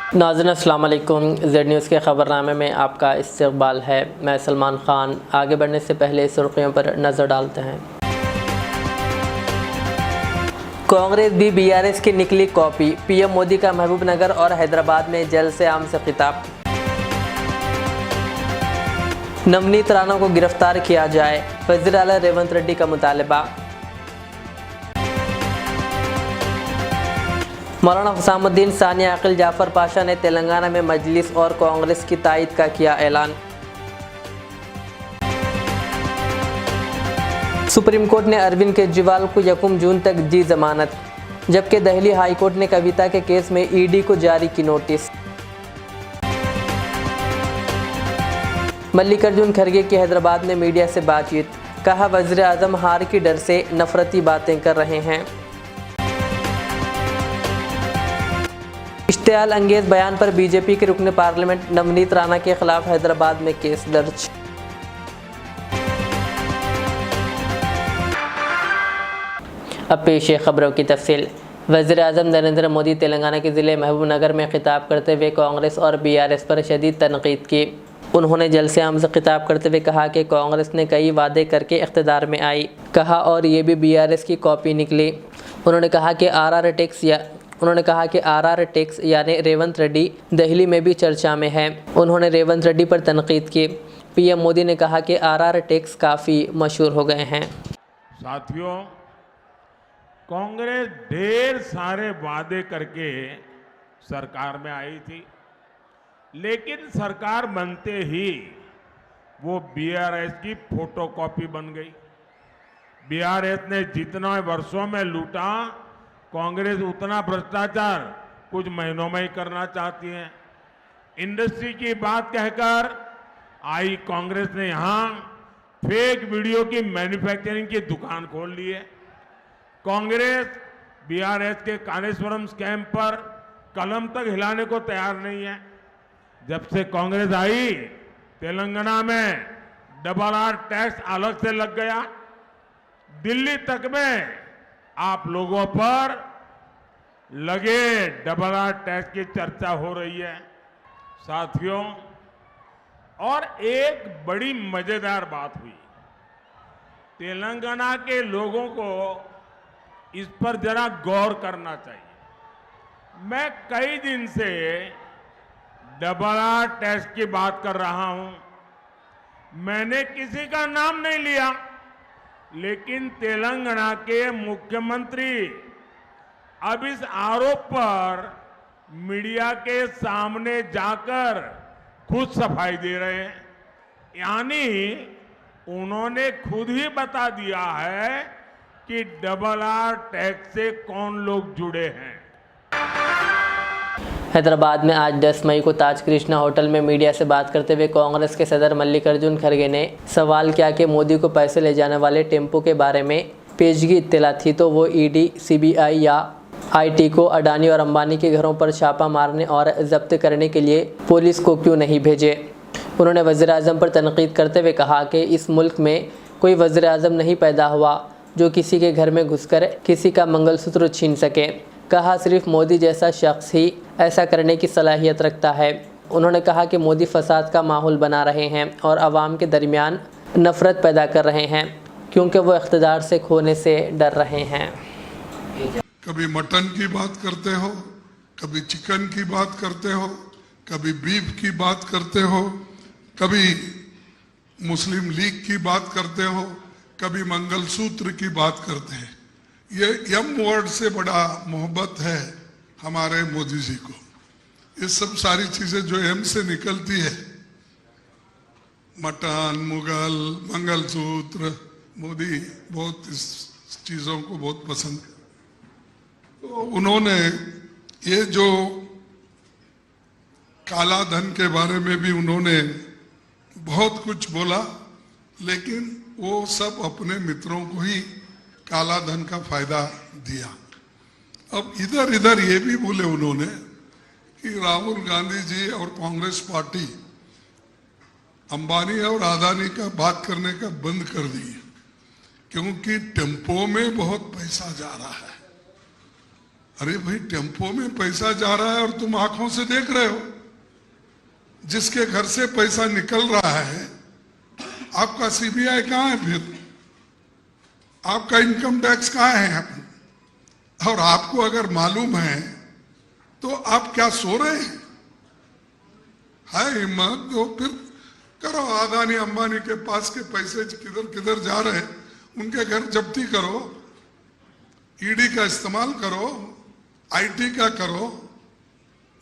नाज़रीन अस्सलाम वालेकुम। ज़ेड न्यूज़ के ख़बरनामे में आपका इस्तक़बाल है। मैं सलमान ख़ान। आगे बढ़ने से पहले सुर्ख़ियों पर नज़र डालते हैं। कांग्रेस भी बीआरएस की निकली कॉपी। पीएम मोदी का महबूबनगर और हैदराबाद में जलसे आम से खिताब। नवनीत राणा को गिरफ्तार किया जाए, वज़ीर आला रेवंत रेड्डी का मुतालबा। मौलाना हुसामुद्दीन सानिया अकील जाफ़र पाशा ने तेलंगाना में मजलिस और कांग्रेस की तायद का किया ऐलान। सुप्रीम कोर्ट ने अरविंद केजरीवाल को 1 जून तक दी जमानत, जबकि दिल्ली हाई कोर्ट ने कविता के केस में ईडी को जारी की नोटिस। मल्लिकार्जुन खड़गे की हैदराबाद में मीडिया से बातचीत, कहा वज़ीर आज़म हार की डर से नफरती बातें कर रहे हैं। इश्तियाल अंगेज बयान पर बीजेपी के रुकन पार्लियामेंट नवनीत राणा के खिलाफ हैदराबाद में केस दर्ज। अब पेश है खबरों की तफसील। वज़ीर आज़म नरेंद्र मोदी तेलंगाना के ज़िले महबूबनगर में खिताब करते हुए कांग्रेस और बीआरएस पर शदीद तनकीद की। उन्होंने जलसे आम से खिताब करते हुए कहा कि कांग्रेस ने कई वादे करके इख्तिदार में आई, कहा और ये भी बीआरएस की कॉपी निकली। उन्होंने कहा कि आरआर टैक्स यानी रेवंत रेड्डी दिल्ली में भी चर्चा में है। उन्होंने रेवंत रेड्डी पर तनकीद की। पीएम मोदी ने कहा कि आरआर टैक्स काफ़ी मशहूर हो गए हैं। साथियों, कांग्रेस ढेर सारे वादे करके सरकार में आई थी, लेकिन सरकार बनते ही वो बीआरएस की फोटोकॉपी बन गई। बीआरएस ने जितना वर्षों में लूटा, कांग्रेस उतना भ्रष्टाचार कुछ महीनों में ही करना चाहती है। इंडस्ट्री की बात कहकर आई कांग्रेस ने यहां फेक वीडियो की मैन्युफैक्चरिंग की दुकान खोल ली है। कांग्रेस बीआरएस के कालेश्वरम स्कैम पर कलम तक हिलाने को तैयार नहीं है। जब से कांग्रेस आई, तेलंगाना में RRR टैक्स अलग से लग गया। दिल्ली तक में आप लोगों पर लगे RRR टैक्स की चर्चा हो रही है। साथियों, और एक बड़ी मजेदार बात हुई। तेलंगाना के लोगों को इस पर जरा गौर करना चाहिए। मैं कई दिन से RRR टैक्स की बात कर रहा हूं। मैंने किसी का नाम नहीं लिया, लेकिन तेलंगाना के मुख्यमंत्री अब इस आरोप पर मीडिया के सामने जाकर खुद सफाई दे रहे हैं। यानी उन्होंने खुद ही बता दिया है कि RRR टैक्स से कौन लोग जुड़े हैं। हैदराबाद में आज 10 मई को ताज कृष्णा होटल में मीडिया से बात करते हुए कांग्रेस के सदर मल्लिकार्जुन खड़गे ने सवाल किया कि मोदी को पैसे ले जाने वाले टेम्पो के बारे में पेशगी इत्तला थी तो वो ईडी, सीबीआई या आईटी को अडानी और अंबानी के घरों पर छापा मारने और जब्त करने के लिए पुलिस को क्यों नहीं भेजे। उन्होंने वज़ीर आज़म पर तनकीद करते हुए कहा कि इस मुल्क में कोई वज़ीर आज़म नहीं पैदा हुआ जो किसी के घर में घुसकर किसी का मंगलसूत्र छीन सके। कहा सिर्फ मोदी जैसा शख्स ही ऐसा करने की सलाहियत रखता है। उन्होंने कहा कि मोदी फसाद का माहौल बना रहे हैं और आवाम के दरमियान नफरत पैदा कर रहे हैं, क्योंकि वो इख्तिदार से खोने से डर रहे हैं। कभी मटन की बात करते हो, कभी चिकन की बात करते हो, कभी बीफ की बात करते हो, कभी मुस्लिम लीग की बात करते हो, कभी मंगलसूत्र की बात करते हैं। ये एम वर्ड से बड़ा मोहब्बत है हमारे मोदी जी को। ये सब सारी चीजें जो एम से निकलती है, मटन, मुगल, मंगलसूत्र, मोदी बहुत इस चीजों को बहुत पसंद है। तो उन्होंने ये जो काला धन के बारे में भी उन्होंने बहुत कुछ बोला, लेकिन वो सब अपने मित्रों को ही काला धन का फायदा दिया। अब इधर इधर ये भी बोले उन्होंने कि राहुल गांधी जी और कांग्रेस पार्टी अंबानी और अदानी का बात करने का बंद कर दी क्योंकि टेम्पो में बहुत पैसा जा रहा है। अरे भाई, टेम्पो में पैसा जा रहा है और तुम आंखों से देख रहे हो। जिसके घर से पैसा निकल रहा है, आपका सीबीआई कहाँ है? फिर आपका इनकम टैक्स कहाँ है? और आपको अगर मालूम है तो आप क्या सो रहे हैं? है हिम्मत तो फिर करो। अदानी अंबानी के पास के पैसे किधर किधर जा रहे हैं, उनके घर जब्ती करो, ईडी का इस्तेमाल करो, आईटी का करो।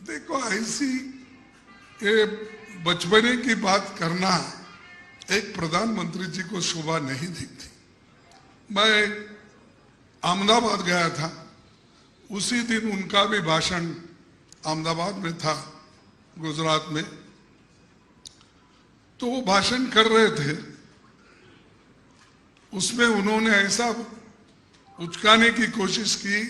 देखो, ऐसी ये बचपने की बात करना एक प्रधानमंत्री जी को शोभा नहीं दिखती। मैं अहमदाबाद गया था, उसी दिन उनका भी भाषण अहमदाबाद में था, गुजरात में। तो वो भाषण कर रहे थे, उसमें उन्होंने ऐसा उचकाने की कोशिश की।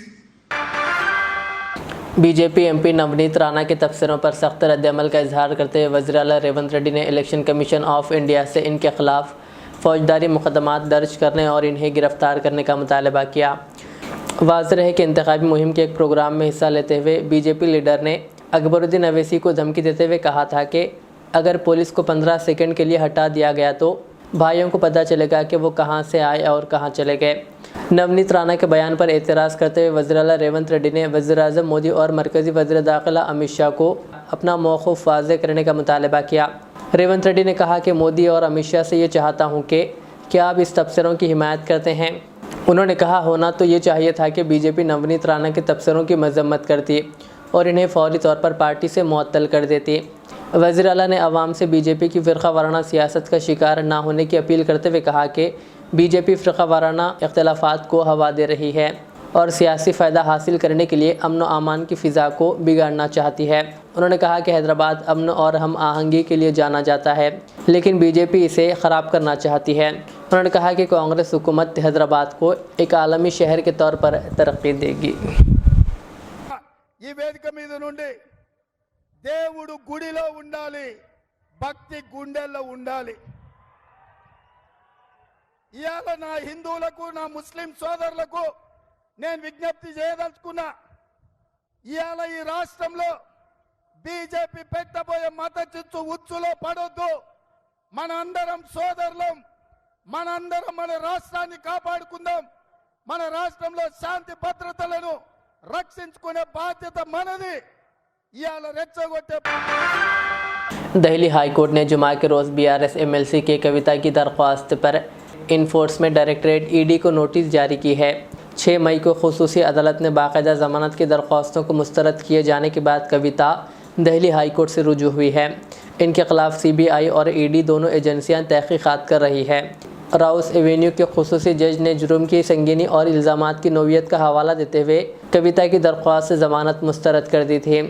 बीजेपी एमपी नवनीत राणा के तबसरों पर सख्त रद्द-ए-अमल का इजहार करते हुए वज़ीर आला रेवंत रेड्डी ने इलेक्शन कमीशन ऑफ इंडिया से इनके खिलाफ फौजदारी मुकदमात दर्ज करने और इन्हें गिरफ्तार करने का मुतालबा किया। वाज़ेह है कि इंतखाबी मुहिम के एक प्रोग्राम में हिस्सा लेते हुए बीजेपी लीडर ने अकबरुद्दीन अवैसी को धमकी देते हुए कहा था कि अगर पुलिस को 15 सेकंड के लिए हटा दिया गया तो भाइयों को पता चलेगा कि वो कहां से आए और कहां चले गए। नवनीत राणा के बयान पर एतराज़ करते हुए वज़ीर आला रेवंत रेड्डी ने वज़ीर-ए-आज़म मोदी और मरकज़ी वज़ीर दाखिला अमित शाह को अपना मौक़िफ़ वाज़ेह करने का मुतालबा किया। रेवंत रेड्डी ने कहा कि मोदी और अमित शाह से ये चाहता हूँ कि क्या आप इस तबसरों की हिमायत करते हैं। उन्होंने कहा, होना तो ये चाहिए था कि बीजेपी नवनीत राणा के तबसरों की मजम्मत करती और इन्हें फौरी तौर पर पार्टी से मुअत्तल कर देती। वज़ीर आला ने अवाम से बीजेपी की फ़िरक़ा वाराना सियासत का शिकार ना होने की अपील करते हुए कहा कि बीजेपी फ़िरक़ा वाराना इख्तिलाफ़ात को हवा दे रही है और सियासी फ़ायदा हासिल करने के लिए अमन व अमान की फ़िज़ा को बिगाड़ना चाहती है। उन्होंने कहा कि हैदराबाद अमन और हम आहंगी के लिए जाना जाता है, लेकिन बीजेपी इसे ख़राब करना चाहती है। उन्होंने कहा कि कांग्रेस हुकूमत हैदराबाद को एक आलमी शहर के तौर पर तरक्की देगी। ఈ వేదిక మీద నుండి దేవుడు గుడిలో ఉండాలి, భక్తి గుండెల్లో ఉండాలి. ఇయాల నా హిందువులకు, నా ముస్లిం సోదరులకు నేను విజ్ఞప్తి చేయదలుచుకున్నా. ఇయాల ఈ రాష్ట్రంలో బీజేపీ పెట్టబోయే మత చిచ్చు ఉచ్చులో పడొద్దు. మనందరం సోదరులం, మనందరం మన రాష్ట్రాన్ని కాపాడుకుందాం. మన రాష్ట్రంలో శాంతి భద్రతలను రక్షించుకునే బాధ్యత మనది. ఇయాల రెచ్చగొట్టే दिल्ली हाई कोर्ट ने जुमा के रोज़ बीआरएस एमएलसी के कविता की दरख्वास्त पर इन्फोर्समेंट डायरेक्टरेट ईडी को नोटिस जारी की है। 6 मई को खुसूसी अदालत ने बाकायदा ज़मानत की दरख्वास्तों को मुस्तरद किए जाने के बाद कविता दिल्ली हाई कोर्ट से रुजू हुई है। इनके खिलाफ सीबीआई और ईडी दोनों एजेंसियां तहकीकात कर रही है। राउस एवेन्यू के खुसूसी जज ने जुर्म की संगीनी और इल्ज़ामात की नोवियत का हवाला देते हुए कविता की दरख्वास्त से ज़मानत मुस्तरद कर दी थी।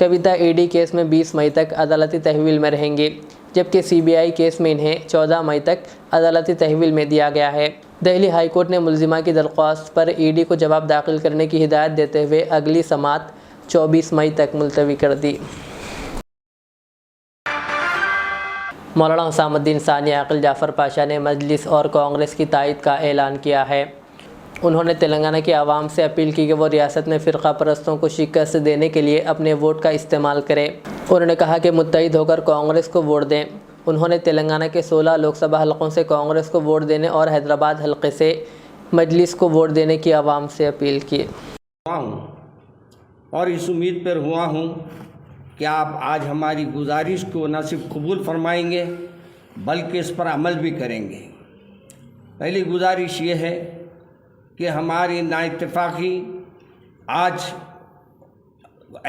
कविता ईडी केस में 20 मई तक अदालती तहवील में रहेंगी, जबकि सीबीआई केस में इन्हें 14 मई तक अदालती तहवील में दिया गया है। दिल्ली हाई कोर्ट ने मुलजिमा की दरख्वास्त पर ईडी को जवाब दाखिल करने की हिदायत देते हुए अगली समात 24 मई तक मुलतवी कर दी। मौलाना हुसामुद्दीन सानी आकिल जाफ़र पाशा ने मजलिस और कांग्रेस की तायद का ऐलान किया है। उन्होंने तेलंगाना के आवाम से अपील की कि वो रियासत में फ़िरक़ा परस्तों को शिकस्त देने के लिए अपने वोट का इस्तेमाल करें। उन्होंने कहा कि मुत्तहिद होकर कांग्रेस को वोट दें। उन्होंने तेलंगाना के 16 लोकसभा हलकों से कांग्रेस को वोट देने और हैदराबाद हलके से मजलिस को वोट देने की आवाम से अपील की। और इस उम्मीद पर हुआ हूँ कि आप आज हमारी गुजारिश को न सिर्फ कबूल फरमाएंगे बल्कि इस पर अमल भी करेंगे। पहली गुजारिश ये है कि हमारी नाइत्तेफाकी आज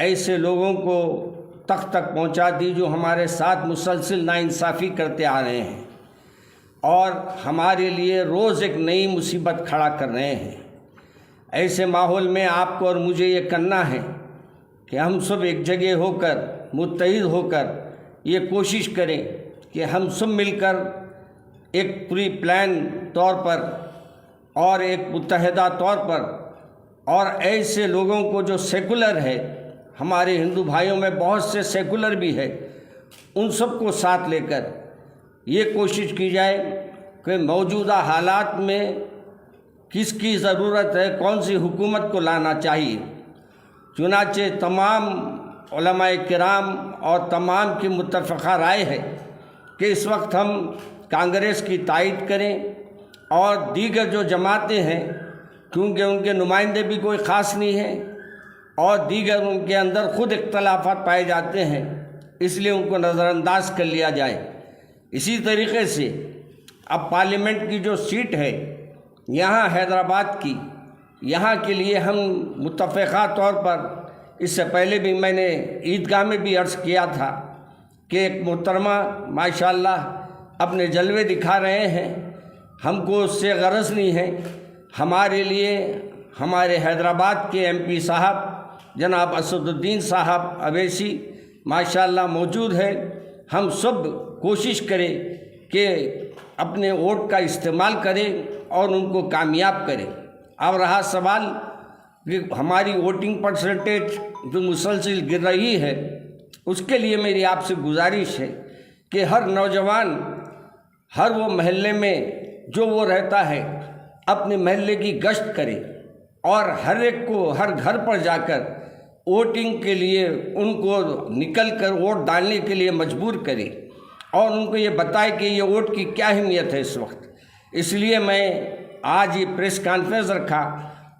ऐसे लोगों को तक पहुंचा दी जो हमारे साथ मुसलसल नाइंसाफ़ी करते आ रहे हैं और हमारे लिए रोज़ एक नई मुसीबत खड़ा कर रहे हैं। ऐसे माहौल में आपको और मुझे ये करना है कि हम सब एक जगह होकर मुत्तहिद होकर ये कोशिश करें कि हम सब मिलकर एक प्री प्लान तौर पर और एक मुत्तहिदा तौर पर और ऐसे लोगों को जो सेकुलर है, हमारे हिंदू भाइयों में बहुत से सेकुलर भी है, उन सब को साथ लेकर ये कोशिश की जाए कि मौजूदा हालात में किसकी ज़रूरत है, कौन सी हुकूमत को लाना चाहिए चुनाचे तमाम उलमाए किराम और तमाम की मुत्तफ़क़ा राय है कि इस वक्त हम कांग्रेस की तायद करें और दीगर जो जमातें हैं, क्योंकि उनके नुमाइंदे भी कोई ख़ास नहीं हैं और दीगर उनके अंदर ख़ुद इख्तलाफात पाए जाते हैं, इसलिए उनको नज़रअंदाज कर लिया जाए। इसी तरीके से अब पार्लियामेंट की जो सीट है यहाँ हैदराबाद की, यहाँ के लिए हम मुत्तफ़क़ा तौर पर, इससे पहले भी मैंने ईदगाह में भी अर्ज़ किया था कि एक मोहतरमा माशाअल्लाह अपने जलवे दिखा रहे हैं, हमको उससे गरज नहीं है। हमारे लिए हमारे हैदराबाद के एमपी साहब जनाब असदुद्दीन साहब अवैसी माशाअल्लाह मौजूद है। हम सब कोशिश करें कि अपने वोट का इस्तेमाल करें और उनको कामयाब करें। अब रहा सवाल कि हमारी वोटिंग परसेंटेज जो मुसलसल गिर रही है, उसके लिए मेरी आपसे गुजारिश है कि हर नौजवान हर वो महल्ले में जो वो रहता है अपने महल्ले की गश्त करे और हर एक को हर घर पर जाकर वोटिंग के लिए उनको निकल कर वोट डालने के लिए मजबूर करे और उनको ये बताए कि ये वोट की क्या अहमियत है इस वक्त। इसलिए मैं आज ये प्रेस कॉन्फ्रेंस रखा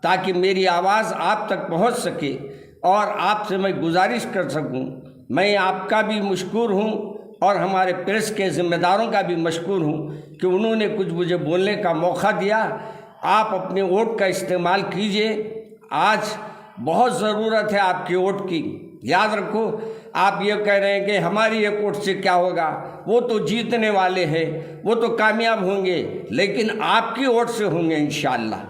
ताकि मेरी आवाज़ आप तक पहुंच सके और आपसे मैं गुजारिश कर सकूं। मैं आपका भी मशकूर हूं और हमारे प्रेस के ज़िम्मेदारों का भी मशकूर हूं कि उन्होंने कुछ मुझे बोलने का मौका दिया। आप अपने वोट का इस्तेमाल कीजिए। आज बहुत ज़रूरत है आपके वोट की। याद रखो, आप ये कह रहे हैं कि हमारी एक वोट से क्या होगा, वो तो जीतने वाले हैं, वो तो कामयाब होंगे, लेकिन आपकी वोट से होंगे इंशाअल्लाह।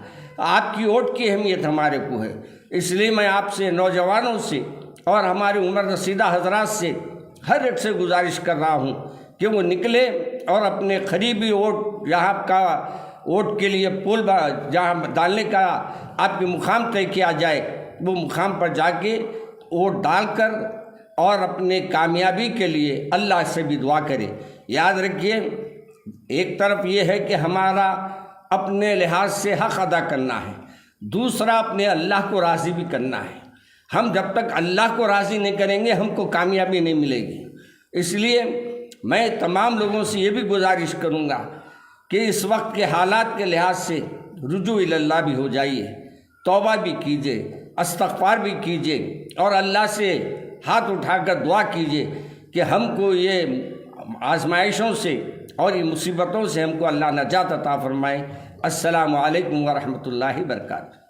आपकी वोट की अहमियत हमारे को है। इसलिए मैं आपसे, नौजवानों से और हमारे उम्र रसीदा हजरात से हर एक से गुजारिश कर रहा हूँ कि वो निकले और अपने करीबी वोट, यहाँ का वोट के लिए पोल जहाँ डालने का आपके मुकाम तय किया जाए, वो मुकाम पर जाके वोट डालकर और अपने कामयाबी के लिए अल्लाह से भी दुआ करें। याद रखिए, एक तरफ ये है कि हमारा अपने लिहाज से हक़ अदा करना है, दूसरा अपने अल्लाह को राज़ी भी करना है। हम जब तक अल्लाह को राज़ी नहीं करेंगे हमको कामयाबी नहीं मिलेगी। इसलिए मैं तमाम लोगों से ये भी गुजारिश करूँगा कि इस वक्त के हालात के लिहाज से रुजू इल्लाह भी हो जाइए, तौबा भी कीजिए, इस्तग़फ़ार भी कीजिए और अल्लाह से हाथ उठाकर दुआ कीजिए कि हमको ये आजमाइशों से और ये मुसीबतों से हमको अल्लाह नजात अता फरमाए। अस्सलामु अलैकुम व रहमतुल्लाहि व बरकातहू।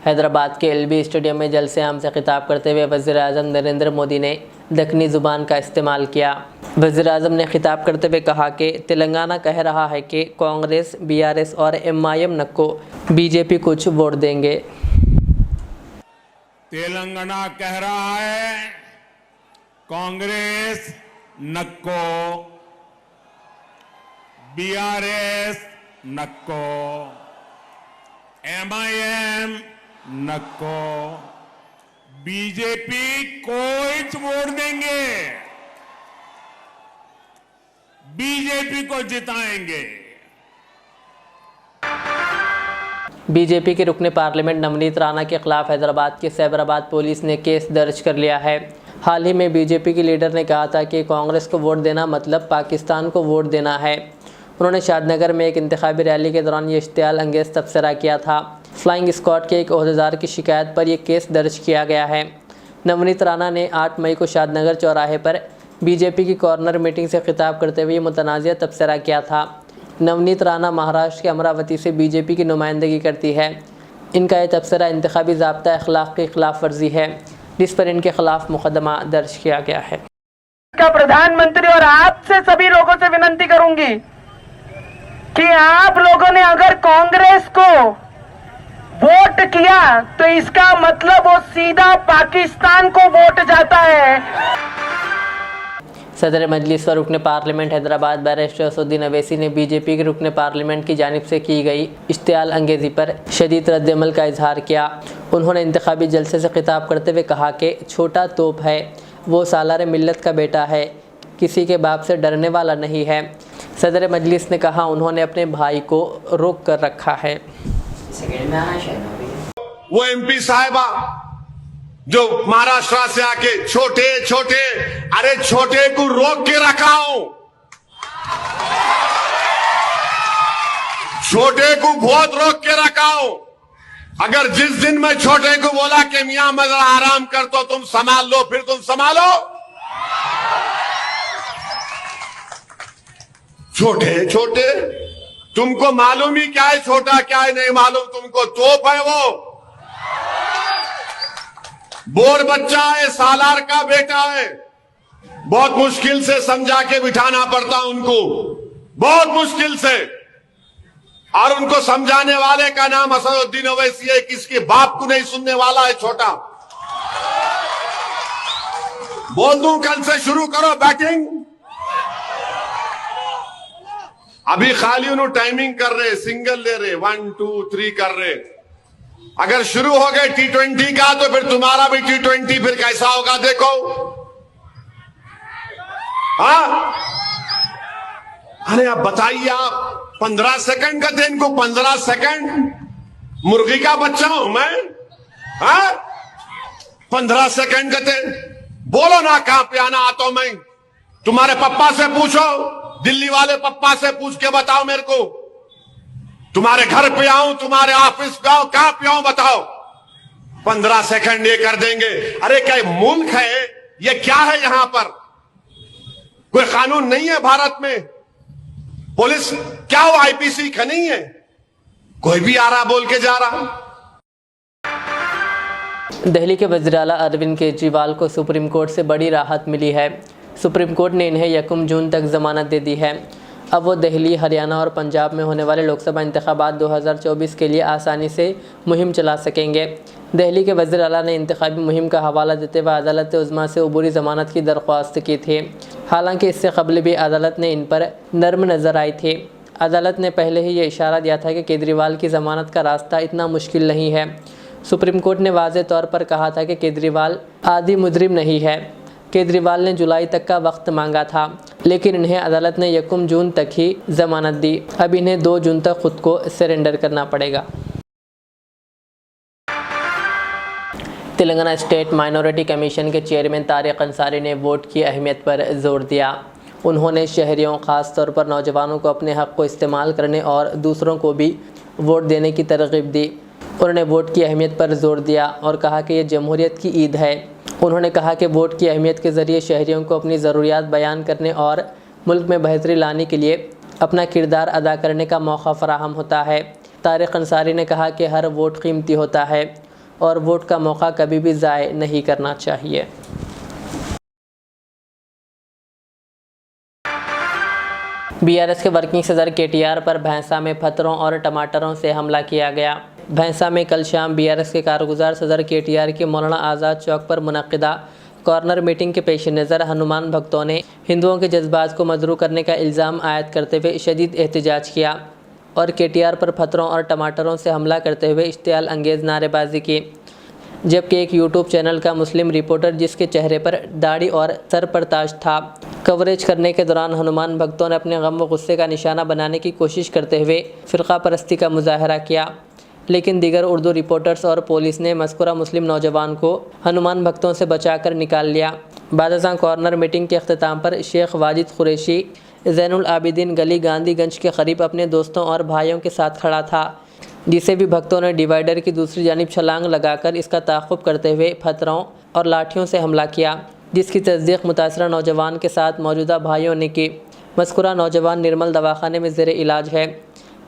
हैदराबाद के एलबी स्टेडियम में जलसे आम से खिताब करते हुए वज़ीर-ए-आज़म नरेंद्र मोदी ने दक्कनी ज़ुबान का इस्तेमाल किया। वज़ीर-ए-आज़म ने खिताब करते हुए कहा कि तेलंगाना कह रहा है कि कांग्रेस, बीआरएस और एमआईएम को बीजेपी कुछ वोट देंगे। तेलंगाना कह रहा है कांग्रेस नक्को, बीआरएस नक्को, एमआईएम नक्को, बीजेपी कोई वोट देंगे, बीजेपी को जिताएंगे। बीजेपी के रुकने पार्लियामेंट नवनीत राणा के खिलाफ हैदराबाद के सैबराबाद पुलिस ने केस दर्ज कर लिया है। हाल ही में बीजेपी के लीडर ने कहा था कि कांग्रेस को वोट देना मतलब पाकिस्तान को वोट देना है। उन्होंने शादनगर में एक इंतखाबी रैली के दौरान ये इश्तियाल अंगेज तबसरा किया था। फ्लाइंग स्क्वाड के एक ओहदेदार की शिकायत पर यह केस दर्ज किया गया है। नवनीत राणा ने 8 मई को शादनगर चौराहे पर बीजेपी की कॉर्नर मीटिंग से खिताब करते हुए मुतनाज़िया तबसरा किया था। नवनीत राणा महाराष्ट्र के अमरावती से बीजेपी की नुमाइंदगी करती है। इनका यह तबसरा इंतखाबी ज़ाब्ता अखलाक की खिलाफ वर्जी है, जिस पर इनके खिलाफ मुकदमा दर्ज किया गया है। का प्रधानमंत्री और आपसे सभी लोगों से विनती करूंगी कि आप लोगों ने अगर कांग्रेस को वोट किया तो इसका मतलब वो सीधा पाकिस्तान को वोट जाता है। सदर मजलिस व रुकने पार्लियामेंट हैदराबाद बैरिस्टर असदुद्दीन अवैसी ने बीजेपी के रुकने पार्लियामेंट की जानिब से की गई इश्तियाल अंगेज़ी पर शदीद रद्दअमल का इजहार किया। उन्होंने इंतखाबी जलसे से खिताब करते हुए कहा कि छोटा तोप है, वो सालार मिल्लत का बेटा है, किसी के बाप से डरने वाला नहीं है। सदर मजलिस ने कहा उन्होंने अपने भाई को रोक कर रखा है। वो एमपी साहिबा जो महाराष्ट्र से आके छोटे छोटे, अरे छोटे को रोक के रखा हूं, छोटे को बहुत रोक के रखा हूं। अगर जिस दिन मैं छोटे को बोला कि मियां मैं जरा आराम कर तो तुम संभाल लो, फिर तुम संभालो। छोटे छोटे, तुमको मालूम ही क्या है छोटा क्या है नहीं मालूम तुमको, तोप है वो, बोर बच्चा है, सालार का बेटा है। बहुत मुश्किल से समझा के बिठाना पड़ता उनको, बहुत मुश्किल से। और उनको समझाने वाले का नाम असदुद्दीन ओवैसी है, किसके बाप को नहीं सुनने वाला है छोटा। बोल दूं कल से शुरू करो बैटिंग। अभी खाली उन्होंने टाइमिंग कर रहे, सिंगल ले रहे, 1 2 3 कर रहे। अगर शुरू हो गए T20 का तो फिर तुम्हारा भी T20 फिर कैसा होगा देखो। हाँ, अरे आप बताइए, आप 15 सेकंड का थे इनको, 15 सेकंड, मुर्गी का बच्चा हूं मैं। हाँ, 15 सेकंड का थे, बोलो ना कहां पे आना आता हूं मैं। तुम्हारे पप्पा से पूछो, दिल्ली वाले पप्पा से पूछ के बताओ मेरे को, तुम्हारे घर पे आऊं, तुम्हारे ऑफिस पे आऊं, कहां पे आऊं बताओ। 15 सेकंड ये कर देंगे। अरे क्या मुल्क है ये, क्या है यहां पर? कोई कानून नहीं है भारत में? पुलिस क्या वो आईपीसी का नहीं है? कोई भी आ रहा बोल के जा रहा। दिल्ली के वज़ीर आला अरविंद केजरीवाल को सुप्रीम कोर्ट से बड़ी राहत मिली है। सुप्रीम कोर्ट ने इन्हें 1 जून तक जमानत दे दी है। अब वो दिल्ली, हरियाणा और पंजाब में होने वाले लोकसभा इंतखाबात 2024 के लिए आसानी से मुहिम चला सकेंगे। दिल्ली के वज़ीर आला ने इंतखाबी मुहिम का हवाला देते हुए अदालत उज़्मा से अबूरी ज़मानत की दरख्वास्त की थी। हालांकि इससे कबल भी अदालत ने इन पर नर्म नज़र आई थी। अदालत ने पहले ही ये इशारा दिया था कि केजरीवाल की ज़मानत का रास्ता इतना मुश्किल नहीं है। सुप्रीम कोर्ट ने वाज़ेह तौर पर कहा था कि केजरीवाल आदि मुजरिम नहीं है। केजरीवाल ने जुलाई तक का वक्त मांगा था, लेकिन इन्हें अदालत ने 1 जून तक ही ज़मानत दी। अब इन्हें 2 जून तक खुद को सरेंडर करना पड़ेगा। तेलंगाना स्टेट माइनॉरिटी कमीशन के चेयरमैन तारिक अंसारी ने वोट की अहमियत पर जोर दिया। उन्होंने शहरियों, ख़ास तौर पर नौजवानों को अपने हक़ को इस्तेमाल करने और दूसरों को भी वोट देने की तरग़ीब दी। उन्होंने वोट की अहमियत पर जोर दिया और कहा कि ये जमहूरियत की ईद है। उन्होंने कहा कि वोट की अहमियत के ज़रिए शहरियों को अपनी ज़रूरियात बयान करने और मुल्क में बेहतरी लाने के लिए अपना किरदार अदा करने का मौका फ़राहम होता है। तारिक अंसारी ने कहा कि हर वोट कीमती होता है और वोट का मौका कभी भी ज़ाय नहीं करना चाहिए। बीआरएस के वर्किंग सदर केटीआर पर भैंसा में पत्थरों और टमाटरों से हमला किया गया। भैंसा में कल शाम बीआरएस के कारगुजार सदर केटीआर के मौलाना आज़ाद चौक पर मुनक़िदा कॉर्नर मीटिंग के पेश नज़र हनुमान भक्तों ने हिंदुओं के जज्बात को मजरू करने का इल्ज़ाम आयद करते हुए शदीद एहतजाज किया और केटीआर पर पत्थरों और टमाटरों से हमला करते हुए इश्तियाल अंगेज़ नारेबाजी की। जबकि एक यूट्यूब चैनल का मुस्लिम रिपोर्टर, जिसके चेहरे पर दाढ़ी और सर पर ताज था, कवरेज करने के दौरान हनुमान भक्तों ने अपने गम व गुस्से का निशाना बनाने की कोशिश करते हुए फ़िरक़ा परस्ती का मुजाहरा किया। लेकिन दीगर उर्दू रिपोर्टर्स और पुलिस ने मज़कूरा मुस्लिम नौजवान को हनुमान भक्तों से बचाकर निकाल लिया। बादशाह कॉर्नर मीटिंग के अख्ताम पर शेख वाजिद कुरैशी ज़ैनुल आबिदीन गली गांधीगंज के करीब अपने दोस्तों और भाइयों के साथ खड़ा था, जिसे भी भक्तों ने डिवाइडर की दूसरी जानिब छलांग लगाकर इसका ताक़ुब करते हुए पत्थरों और लाठियों से हमला किया, जिसकी तस्दीक मुतासरा नौजवान के साथ मौजूदा भाइयों ने की। मज़कूरा नौजवान निर्मल दवाखाने में ज़ेर इलाज है।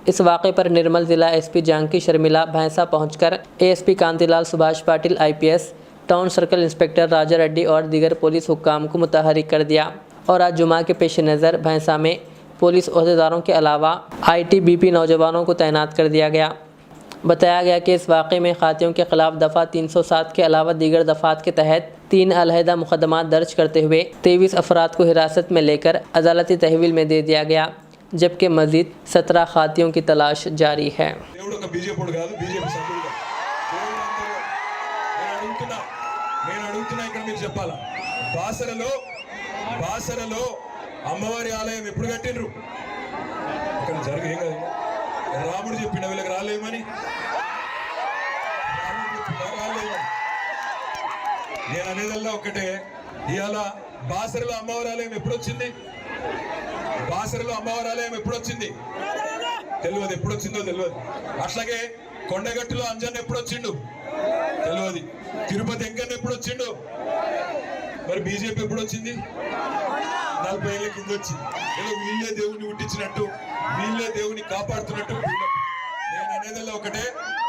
इस वाक़े पर निर्मल ज़िला एसपी जानकी शर्मिला भैंसा पहुंचकर ASP Kantilal Subhash Patil IPS, town circle inspector Raja Reddy और दीगर पुलिस हुक्काम को मुतहरिक कर दिया। और आज जुमा के पेश नज़र भैंसा में पुलिस ओहदेदारों के अलावा आईटीबीपी नौजवानों को तैनात कर दिया गया। बताया गया कि इस वाक़े में खातियों के ख़िलाफ़ दफ़ा 307 के अलावा दीगर दफ़ात के तहत 3 अलहदा मुक़दमात दर्ज करते हुए 23 अफराद को हिरासत में लेकर अदालती तहवील में दे दिया गया, जबकि मज़ीद 17 खातियों की तलाश जारी है। బాసరలో అమ్మవారి ఆలయం ఎప్పుడు కట్టిండ్రు? అక్కడ జరిగేం కాదు. రాముడు చెప్పిన వీళ్ళకి రాలేమని, నేను అనేదల్లా ఒకటే. ఇవాళ బాసరలో అమ్మవారాలయం ఎప్పుడొచ్చింది? బాసరలో అమ్మవారాలయం ఎప్పుడొచ్చింది తెలియదు, ఎప్పుడొచ్చిందో తెలియదు. అట్లాగే కొండగట్టులో అంజన్ ఎప్పుడొచ్చిండు తెలియదు. తిరుపతి వెంకన్న ఎప్పుడొచ్చిండు? మరి బీజేపీ ఎప్పుడొచ్చింది? 40 ఏళ్ళ కింద వచ్చింది. ఏదో వీళ్ళే దేవుణ్ణి పుట్టించినట్టు, వీళ్ళే దేవుని కాపాడుతున్నట్టు. నేను అనేదల్లా ఒకటే,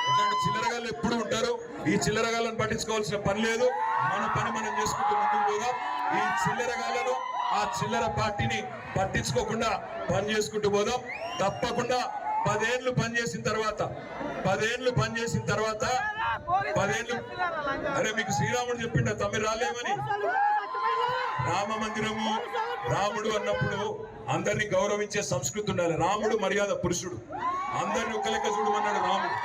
ఇట్లాంటి చిల్లరగాళ్ళు ఎప్పుడు ఉంటారు. ఈ చిల్లరగాళ్ళను పట్టించుకోవాల్సిన పని లేదు. మన పని మనం చేసుకుంటూ ముందుకు పోదాం. ఈ చిల్లరగాళ్ళను, ఆ చిల్లర పార్టీని పట్టించుకోకుండా పని చేసుకుంటూ పోదాం. తప్పకుండా 10 ఏళ్ళు పనిచేసిన తర్వాత, 10 ఏళ్ళు అరే మీకు శ్రీరాముడు చెప్పిండ తమ్మి రాలేమని. రామ మందిరము, రాముడు అన్నప్పుడు అందరినీ గౌరవించే సంస్కృతి ఉండాలి. రాముడు మర్యాద పురుషుడు, అందరిని ఒక లెక్క చూడమన్నాడు. రాముడు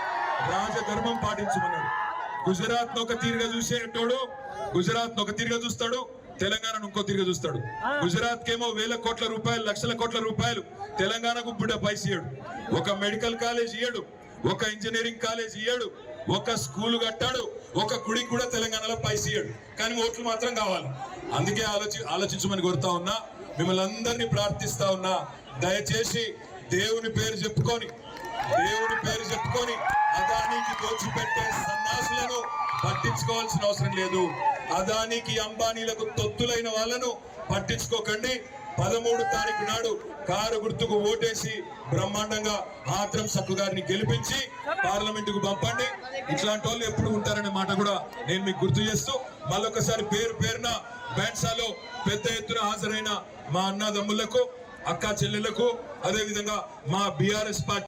రాజధర్మం పాటించమన్నాడు. గుజరాత్ ఒక తీరుగా చూసేటోడు గుజరాత్ ఒక తీరుగా చూస్తాడు, తెలంగాణను ఇంకో తీరుగా చూస్తాడు. గుజరాత్ కేమో వేల కోట్ల రూపాయలు, లక్షల కోట్ల రూపాయలు, తెలంగాణకు బిడ్డ పైస ఇయ్యడు. ఒక మెడికల్ కాలేజ్ ఇయ్యడు, ఒక ఇంజనీరింగ్ కాలేజ్ ఇయ్యడు, ఒక స్కూల్ కట్టాడు, ఒక గుడికి కూడా తెలంగాణలో పైస ఇయ్యడు. కానీ ఓట్లు మాత్రం కావాలి. అందుకే ఆలోచించమని కోరుతా ఉన్నా, మిమ్మల్ని అందరినీ ప్రార్థిస్తా ఉన్నా. దయచేసి దేవుని పేరు చెప్పుకొని అదానికి దోచిపెట్టే సన్నాసులను పట్టించుకోవాల్సిన అవసరం లేదు. అదానికి అంబానీలకు తొత్తులైన వాళ్ళను పట్టించుకోకండి. 13 తారీఖు నాడు కారు గుర్తుకు ఓటేసి బ్రహ్మాండంగా ఆత్రం సక్కు గారిని గెలిపించి పార్లమెంటుకు పంపండి. ఇట్లాంటి వాళ్ళు ఎప్పుడు ఉంటారనే మాట కూడా నేను మీకు గుర్తు చేస్తూ, మళ్ళొకసారి పేరున బ్యాండ్సాలో పెద్ద ఎత్తున హాజరైన మా అన్నదమ్ములకు, అక్క చెల్లెలకు, అదే విధంగా మా బీఆర్ఎస్ పార్టీ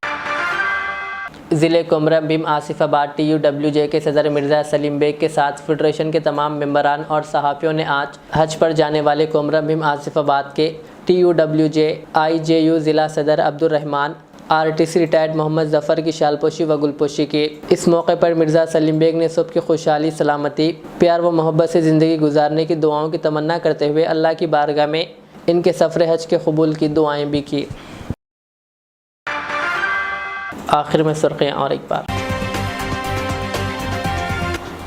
ज़िले कोमरम भीम आसिफाबाद TUWJ के सदर मिर्ज़ा सलीम बेग के साथ फेडरेशन के तमाम मेंबरान और सहाफ़ियों ने आज हज पर जाने वाले कोमरम भीम आसिफाबाद के TUWJ IJU ज़िला सदर अब्दुर्रहमान RTC रिटायर्ड मोहम्मद ज़फ़र की शालपोशी व गुलपोशी की। इस मौके पर मिर्ज़ा सलीम बेग ने सब की खुशहाली, सलामती, प्यार व मोहब्बत से ज़िंदगी गुजारने की दुआओं की तमन्ना करते हुए अल्लाह की बारगाह में इनके सफ़र हज के कबूल की दुआएँ भी की। आखिर में सुर्खियाँ और एक बार,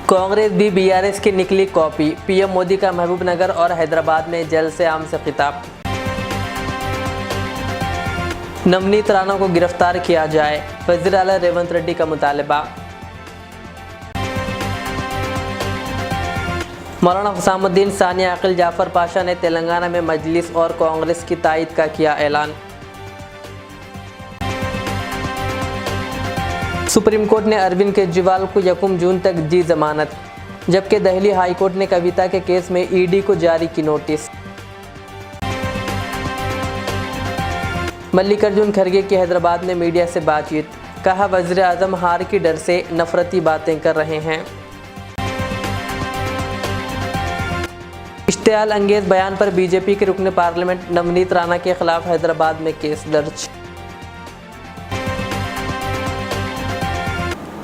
कांग्रेस भी BRS की निकली कॉपी। PM मोदी का महबूबनगर और हैदराबाद में जल्द से आम से खिताब। नवनीत राणा को गिरफ्तार किया जाए, वज़ीर आला रेवंत रेड्डी का मुतालबा। मौलाना हुसामुद्दीन सानिया अकील जाफ़र पाशा ने तेलंगाना में मजलिस और कांग्रेस की तायद का किया ऐलान। सुप्रीम कोर्ट ने अरविंद केजरीवाल को 1 जून तक दी जमानत, जबकि दिल्ली हाई कोर्ट ने कविता के केस में ED को जारी की नोटिस। मल्लिकार्जुन खड़गे की हैदराबाद में मीडिया से बातचीत, कहा वज़ीर आज़म हार की डर से नफरती बातें कर रहे हैं। इश्तियाल अंगेज बयान पर बीजेपी के रुकन पार्लियामेंट नवनीत राणा के खिलाफ हैदराबाद में केस दर्ज।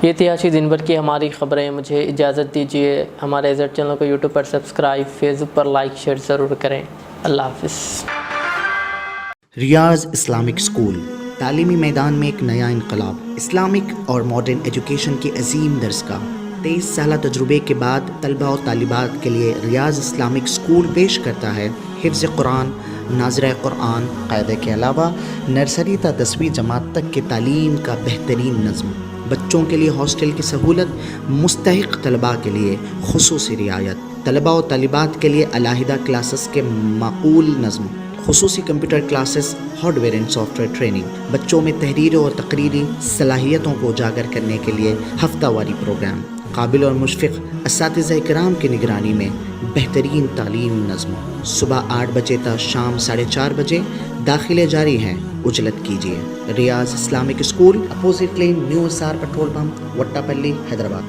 ये थी आज की दिन भर की हमारी खबरें। मुझे इजाज़त दीजिए। हमारे इज़्ज़त चैनल को यूट्यूब पर सब्सक्राइब, फेसबुक पर लाइक शेयर ज़रूर करें। अल्लाह हाफ़िज़। रियाज इस्लामिक स्कूल, तालीमी मैदान में एक नया इनकलाब। इस्लामिक और मॉडर्न एजुकेशन की अजीम दरसगाह। 23 साल तजुर्बे के बाद तलबा और तालिबात के लिए रियाज इस्लामिक स्कूल पेश करता है हिफ्ज़ कुरान, नाज़िरा कुरान, क़ायदे के अलावा नर्सरी ता 10वीं जमात तक की तालीम का बेहतरीन नज़्म। बच्चों के लिए हॉस्टल की सहूलत, मुस्तहिक़ तलबा के लिए खुसूसी रियायत, तलबा और तालिबात के लिए अलहदा क्लासेस के माकूल नज़्म, खुसूसी computer classes, hardware and software training. बच्चों में तहरीरी और तकरीरी सलाहियतों को उजागर करने के लिए हफ्तावारी प्रोग्राम। काबिल और मुशफ़िक़ असातिज़ा इकराम की निगरानी में बेहतरीन तालीम नज़्म। सुबह 8 बजे तक शाम 4:30 बजे दाखिले जारी हैं, उजलत कीजिए। Riyaz Islamic school, opposite lane, new SR petrol pump, Vattepally, Hyderabad.